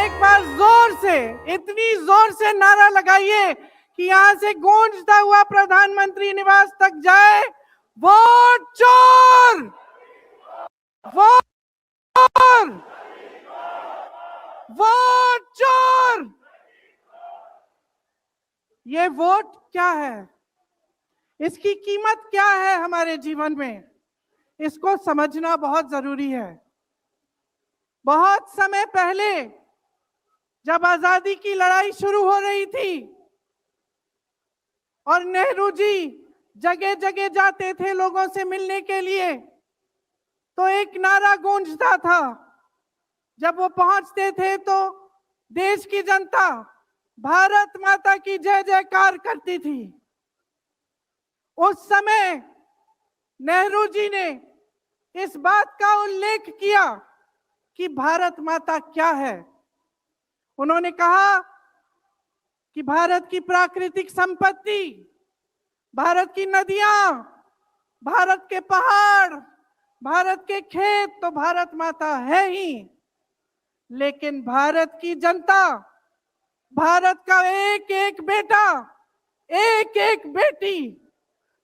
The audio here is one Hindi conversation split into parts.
एक बार जोर से, इतनी जोर से नारा लगाइए कि यहां से गूंजता हुआ प्रधानमंत्री निवास तक जाए, वोट चोर, वोट चोर, वोट चोर। ये वोट क्या है, इसकी कीमत क्या है हमारे जीवन में, इसको समझना बहुत जरूरी है। बहुत समय पहले जब आजादी की लड़ाई शुरू हो रही थी और नेहरू जी जगह जगह जाते थे लोगों से मिलने के लिए, तो एक नारा गूंजता था। जब वो पहुंचते थे तो देश की जनता भारत माता की जय जयकार करती थी। उस समय नेहरू जी ने इस बात का उल्लेख किया कि भारत माता क्या है। उन्होंने कहा कि भारत की प्राकृतिक संपत्ति, भारत की नदियां, भारत के पहाड़, भारत के खेत तो भारत माता है ही, लेकिन भारत की जनता, भारत का एक एक बेटा, एक एक बेटी,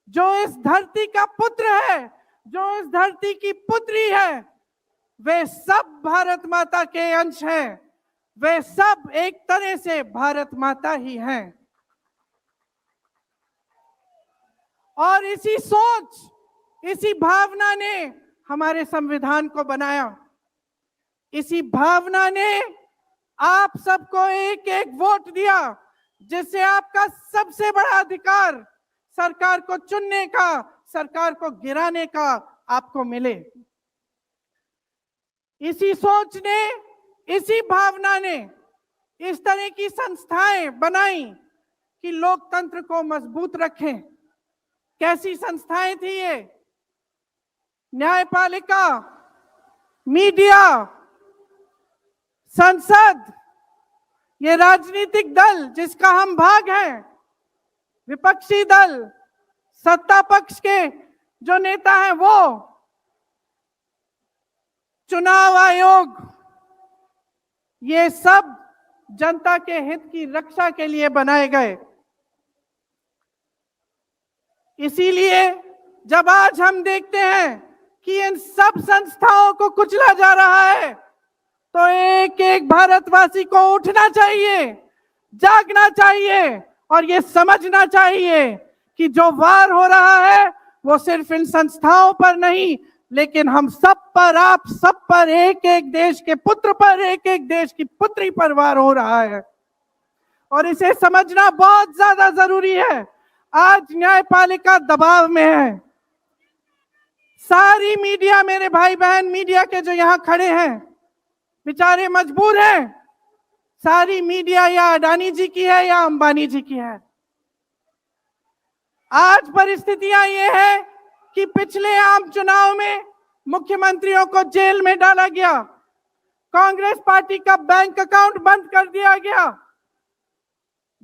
जो इस धरती का पुत्र है, जो इस धरती की पुत्री है, वे सब भारत माता के अंश हैं। वे सब एक तरह से भारत माता ही हैं। और इसी सोच, इसी भावना ने हमारे संविधान को बनाया। इसी भावना ने आप सबको एक एक वोट दिया, जिससे आपका सबसे बड़ा अधिकार सरकार को चुनने का, सरकार को गिराने का आपको मिले। इसी सोच ने, इसी भावना ने इस तरह की संस्थाएं बनाई कि लोकतंत्र को मजबूत रखें। कैसी संस्थाएं थी ये? न्यायपालिका, मीडिया, संसद, ये राजनीतिक दल जिसका हम भाग हैं, विपक्षी दल, सत्ता पक्ष के जो नेता हैं वो, चुनाव आयोग, ये सब जनता के हित की रक्षा के लिए बनाए गए। इसीलिए जब आज हम देखते हैं कि इन सब संस्थाओं को कुचला जा रहा है, तो एक एक भारतवासी को उठना चाहिए, जागना चाहिए और ये समझना चाहिए कि जो वार हो रहा है वो सिर्फ इन संस्थाओं पर नहीं, लेकिन हम सब पर, आप सब पर, एक एक देश के पुत्र पर, एक एक देश की पुत्री पर वार हो रहा है। और इसे समझना बहुत ज्यादा जरूरी है। आज न्यायपालिका दबाव में है। सारी मीडिया, मेरे भाई बहन मीडिया के जो यहां खड़े हैं, बेचारे मजबूर हैं। सारी मीडिया या अडानी जी की है या अंबानी जी की है। आज परिस्थितियां ये है कि पिछले आम चुनाव में मुख्यमंत्रियों को जेल में डाला गया, कांग्रेस पार्टी का बैंक अकाउंट बंद कर दिया गया,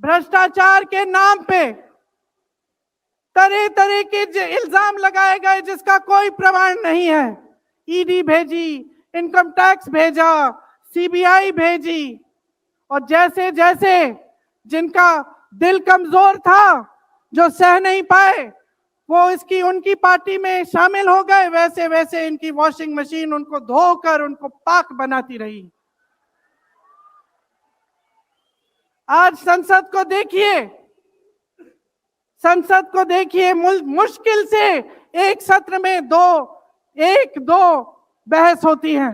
भ्रष्टाचार के नाम पे तरह तरह के इल्जाम लगाए गए जिसका कोई प्रमाण नहीं है। ईडी भेजी, इनकम टैक्स भेजा, सीबीआई भेजी, और जैसे जैसे जिनका दिल कमजोर था, जो सह नहीं पाए, वो इसकी उनकी पार्टी में शामिल हो गए, वैसे वैसे इनकी वॉशिंग मशीन उनको धोकर उनको पाक बनाती रही। आज संसद को देखिए, संसद को देखिए, मुश्किल से एक सत्र में एक दो बहस होती है।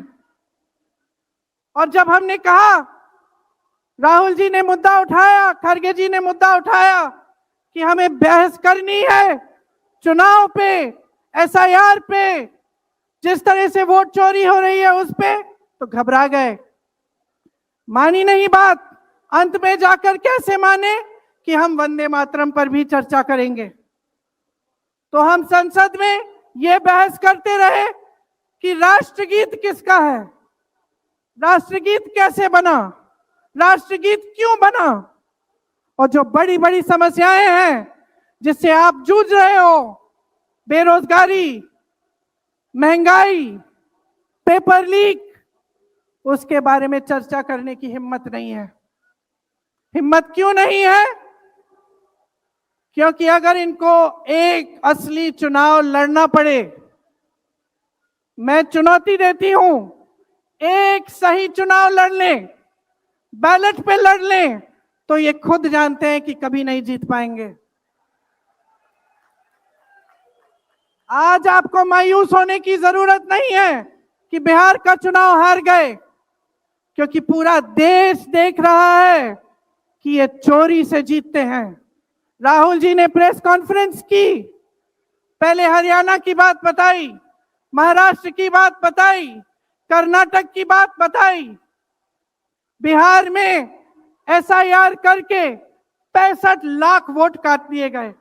और जब हमने कहा, राहुल जी ने मुद्दा उठाया, खड़गे जी ने मुद्दा उठाया कि हमें बहस करनी है चुनाव पे, एसआईआर पे, जिस तरह से वोट चोरी हो रही है उस पे, तो घबरा गए, मानी नहीं बात। अंत में जाकर कैसे माने कि हम वंदे मातरम पर भी चर्चा करेंगे। तो हम संसद में ये बहस करते रहे कि राष्ट्रगीत किसका है, राष्ट्रगीत कैसे बना, राष्ट्रगीत क्यों बना, और जो बड़ी बड़ी समस्याएं हैं जिससे आप जूझ रहे हो, बेरोजगारी, महंगाई, पेपर लीक, उसके बारे में चर्चा करने की हिम्मत नहीं है। हिम्मत क्यों नहीं है? क्योंकि अगर इनको एक असली चुनाव लड़ना पड़े, मैं चुनौती देती हूं, एक सही चुनाव लड़ लें, बैलेट पे लड़ लें, तो ये खुद जानते हैं कि कभी नहीं जीत पाएंगे। आज आपको मायूस होने की जरूरत नहीं है कि बिहार का चुनाव हार गए, क्योंकि पूरा देश देख रहा है कि ये चोरी से जीतते हैं। राहुल जी ने प्रेस कॉन्फ्रेंस की, पहले हरियाणा की बात बताई, महाराष्ट्र की बात बताई, कर्नाटक की बात बताई, बिहार में एसआईआर करके 65 लाख वोट काट दिए गए।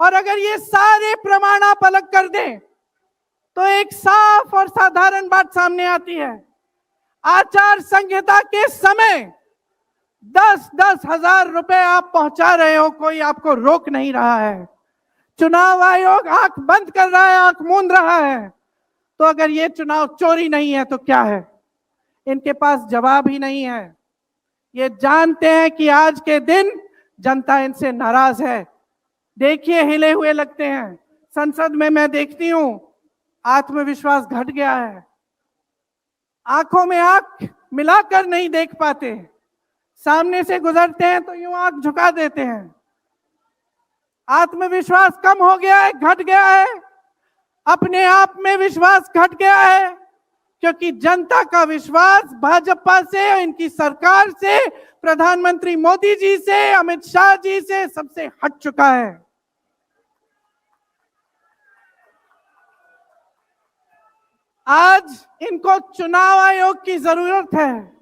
और अगर ये सारे प्रमाण आप अलग कर दें तो एक साफ और साधारण बात सामने आती है। आचार संहिता के समय 10-10 हजार रुपए आप पहुंचा रहे हो, कोई आपको रोक नहीं रहा है। चुनाव आयोग आंख बंद कर रहा है, आंख मूंद रहा है। तो अगर ये चुनाव चोरी नहीं है तो क्या है? इनके पास जवाब ही नहीं है। ये जानते हैं कि आज के दिन जनता इनसे नाराज है। देखिए, हिले हुए लगते हैं। संसद में मैं देखती हूं, आत्मविश्वास घट गया है। आंखों में आंख मिलाकर नहीं देख पाते, सामने से गुजरते हैं तो यूं आंख झुका देते हैं। आत्मविश्वास कम हो गया है, घट गया है। अपने आप में विश्वास घट गया है, क्योंकि जनता का विश्वास भाजपा से, इनकी सरकार से, प्रधानमंत्री मोदी जी से, अमित शाह जी से सबसे हट चुका है। आज इनको चुनाव आयोग की जरूरत है।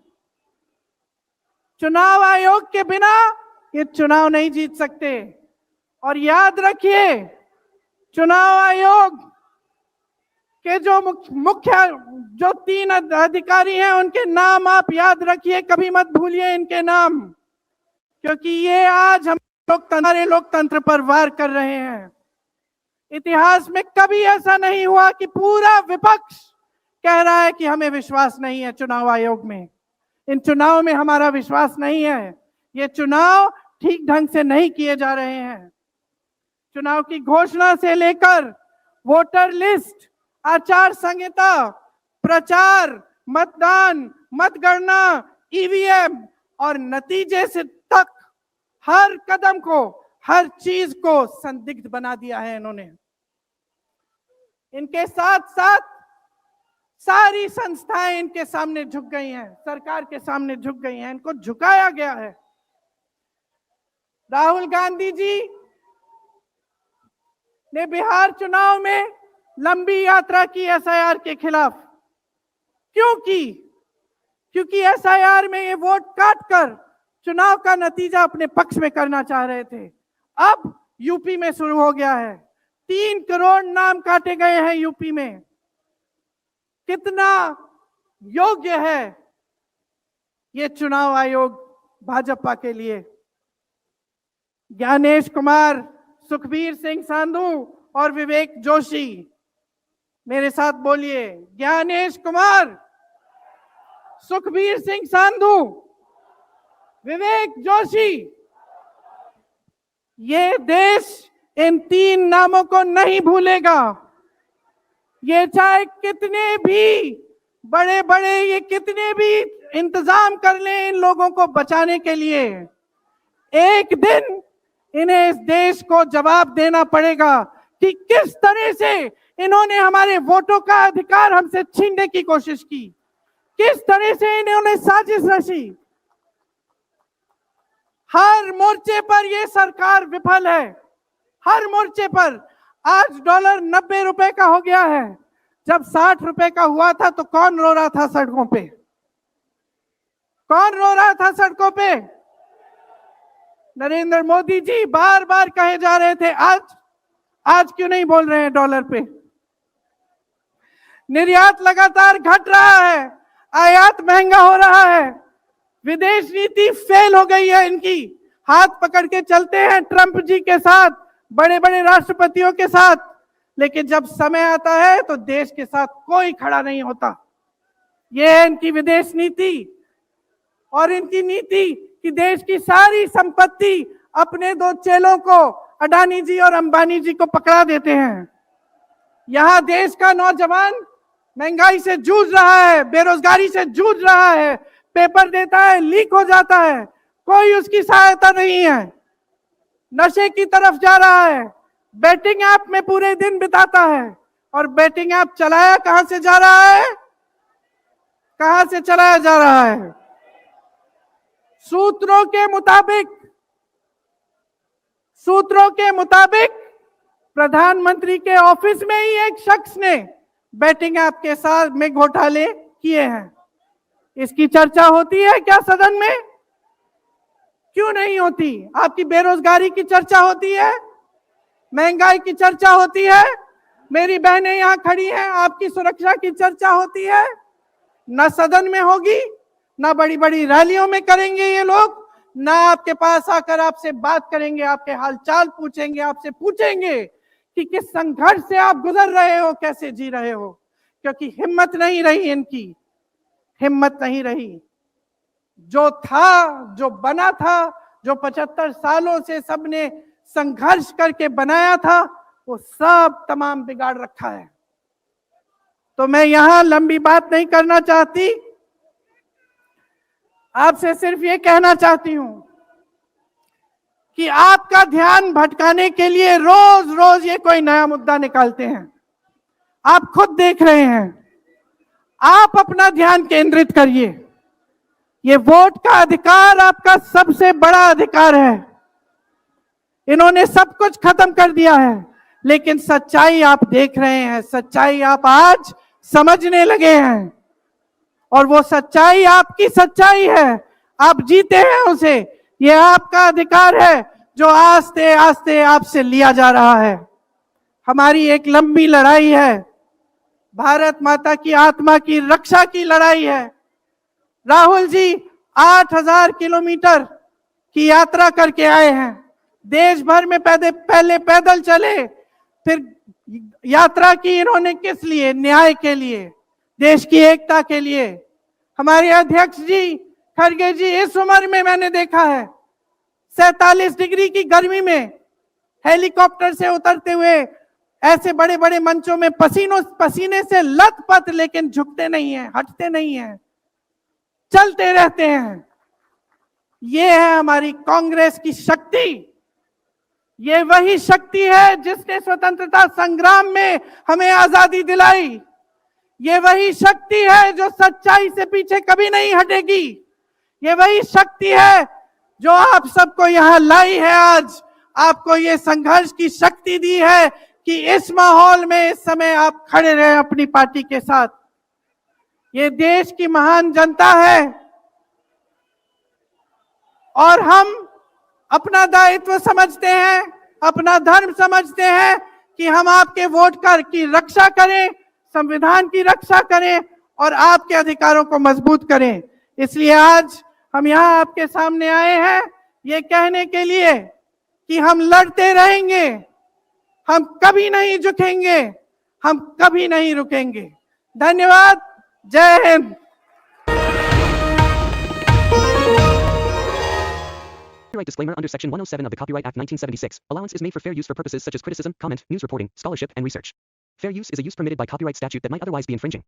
चुनाव आयोग के बिना ये चुनाव नहीं जीत सकते। और याद रखिए, चुनाव आयोग के जो मुख्य जो 3 अधिकारी हैं, उनके नाम आप याद रखिए, कभी मत भूलिए इनके नाम, क्योंकि ये आज हमारे लोकतंत्र पर वार कर रहे हैं। इतिहास में कभी ऐसा नहीं हुआ कि पूरा विपक्ष कह रहा है कि हमें विश्वास नहीं है चुनाव आयोग में, इन चुनाव में हमारा विश्वास नहीं है, ये चुनाव ठीक ढंग से नहीं किए जा रहे हैं। चुनाव की घोषणा से लेकर वोटर लिस्ट, आचार संहिता, प्रचार, मतदान, मतगणना, ईवीएम और नतीजे से तक हर कदम को, हर चीज को संदिग्ध बना दिया है इन्होंने। इनके साथ साथ सारी संस्थाएं इनके सामने झुक गई हैं, सरकार के सामने झुक गई हैं, इनको झुकाया गया है। राहुल गांधी जी ने बिहार चुनाव में लंबी यात्रा की एसआईआर के खिलाफ। क्यों की? क्योंकि एसआईआर में ये वोट काटकर चुनाव का नतीजा अपने पक्ष में करना चाह रहे थे। अब यूपी में शुरू हो गया है, 3 करोड़ नाम काटे गए हैं यूपी में। कितना योग्य है ये चुनाव आयोग भाजपा के लिए? ज्ञानेश कुमार, सुखबीर सिंह सांधू और विवेक जोशी, मेरे साथ बोलिए, ज्ञानेश कुमार, सुखबीर सिंह सांधू, विवेक जोशी। ये देश इन 3 नामों को नहीं भूलेगा। ये चाहे कितने भी बड़े बड़े, ये कितने भी इंतजाम कर लें इन लोगों को बचाने के लिए, एक दिन इन्हें इस देश को जवाब देना पड़ेगा कि किस तरह से इन्होंने हमारे वोटों का अधिकार हमसे छीनने की कोशिश की, किस तरह से इन्होंने साजिश रची। हर मोर्चे पर ये सरकार विफल है, हर मोर्चे पर। आज डॉलर 90 रुपए का हो गया है। जब 60 रुपए का हुआ था तो कौन रो रहा था सड़कों पे? कौन रो रहा था सड़कों पे? नरेंद्र मोदी जी बार बार कहे जा रहे थे। आज क्यों नहीं बोल रहे हैं डॉलर पे? निर्यात लगातार घट रहा है, आयात महंगा हो रहा है, विदेश नीति फेल हो गई है इनकी। हाथ पकड़ के चलते हैं ट्रंप जी के साथ, बड़े बड़े राष्ट्रपतियों के साथ, लेकिन जब समय आता है तो देश के साथ कोई खड़ा नहीं होता। ये है इनकी विदेश नीति और इनकी नीति कि देश की सारी संपत्ति अपने दो चेलों को, अडानी जी और अंबानी जी को पकड़ा देते हैं। यहां देश का नौजवान महंगाई से जूझ रहा है, बेरोजगारी से जूझ रहा है, पेपर देता है, लीक हो जाता है, कोई उसकी सहायता नहीं है, नशे की तरफ जा रहा है, बैटिंग ऐप में पूरे दिन बिताता है। और बैटिंग ऐप चलाया कहां से जा रहा है? कहां से चलाया जा रहा है? सूत्रों के मुताबिक प्रधानमंत्री के ऑफिस में ही एक शख्स ने बैटिंग ऐप के साथ में घोटाले किए हैं। इसकी चर्चा होती है क्या सदन में? क्यों नहीं होती? आपकी बेरोजगारी की चर्चा होती है, महंगाई की चर्चा होती है, मेरी बहनें यहां खड़ी हैं, आपकी सुरक्षा की चर्चा होती है? ना सदन में होगी, ना बड़ी बड़ी रैलियों में करेंगे ये लोग, ना आपके पास आकर आपसे बात करेंगे, आपके हालचाल पूछेंगे, आपसे पूछेंगे कि किस संघर्ष से आप गुजर रहे हो, कैसे जी रहे हो, क्योंकि हिम्मत नहीं रही इनकी, हिम्मत नहीं रही। जो था, जो बना था, जो 75 सालों से सबने संघर्ष करके बनाया था, वो सब तमाम बिगाड़ रखा है। तो मैं यहां लंबी बात नहीं करना चाहती, आपसे सिर्फ ये कहना चाहती हूं कि आपका ध्यान भटकाने के लिए रोज रोज ये कोई नया मुद्दा निकालते हैं। आप खुद देख रहे हैं, आप अपना ध्यान केंद्रित करिए। ये वोट का अधिकार आपका सबसे बड़ा अधिकार है। इन्होंने सब कुछ खत्म कर दिया है, लेकिन सच्चाई आप देख रहे हैं, सच्चाई आप आज समझने लगे हैं, और वो सच्चाई आपकी सच्चाई है, आप जीते हैं उसे। ये आपका अधिकार है जो आस्ते आस्ते आपसे लिया जा रहा है। हमारी एक लंबी लड़ाई है, भारत माता की आत्मा की रक्षा की लड़ाई है। राहुल जी 8000 किलोमीटर की यात्रा करके आए हैं, देश भर में पहले पैदल चले, फिर यात्रा की इन्होंने किस लिए? न्याय के लिए, देश की एकता के लिए। हमारे अध्यक्ष जी खड़गे जी इस उम्र में मैंने देखा है 47 डिग्री की गर्मी में हेलीकॉप्टर से उतरते हुए ऐसे बड़े बड़े मंचों में पसीने से लथपथ, लेकिन झुकते नहीं हैं, हटते नहीं हैं, चलते रहते हैं। ये है हमारी कांग्रेस की शक्ति। ये वही शक्ति है जिसने स्वतंत्रता संग्राम में हमें आजादी दिलाई। ये वही शक्ति है जो सच्चाई से पीछे कभी नहीं हटेगी। ये वही शक्ति है जो आप सबको यहां लाई है, आज आपको ये संघर्ष की शक्ति दी है कि इस माहौल में इस समय आप खड़े रहे अपनी पार्टी के साथ। ये देश की महान जनता है और हम अपना दायित्व समझते हैं, अपना धर्म समझते हैं कि हम आपके वोट की रक्षा करें, संविधान की रक्षा करें और आपके अधिकारों को मजबूत करें। इसलिए आज हम यहाँ आपके सामने आए हैं ये कहने के लिए कि हम लड़ते रहेंगे, हम कभी नहीं झुकेंगे, हम कभी नहीं रुकेंगे। धन्यवाद। जय Hind. Copyright disclaimer under Section 107 of the Copyright Act 1976. Allowance is made for fair use for purposes such as criticism, comment, news reporting, scholarship, and research. Fair use is a use permitted by copyright statute that might otherwise be infringing.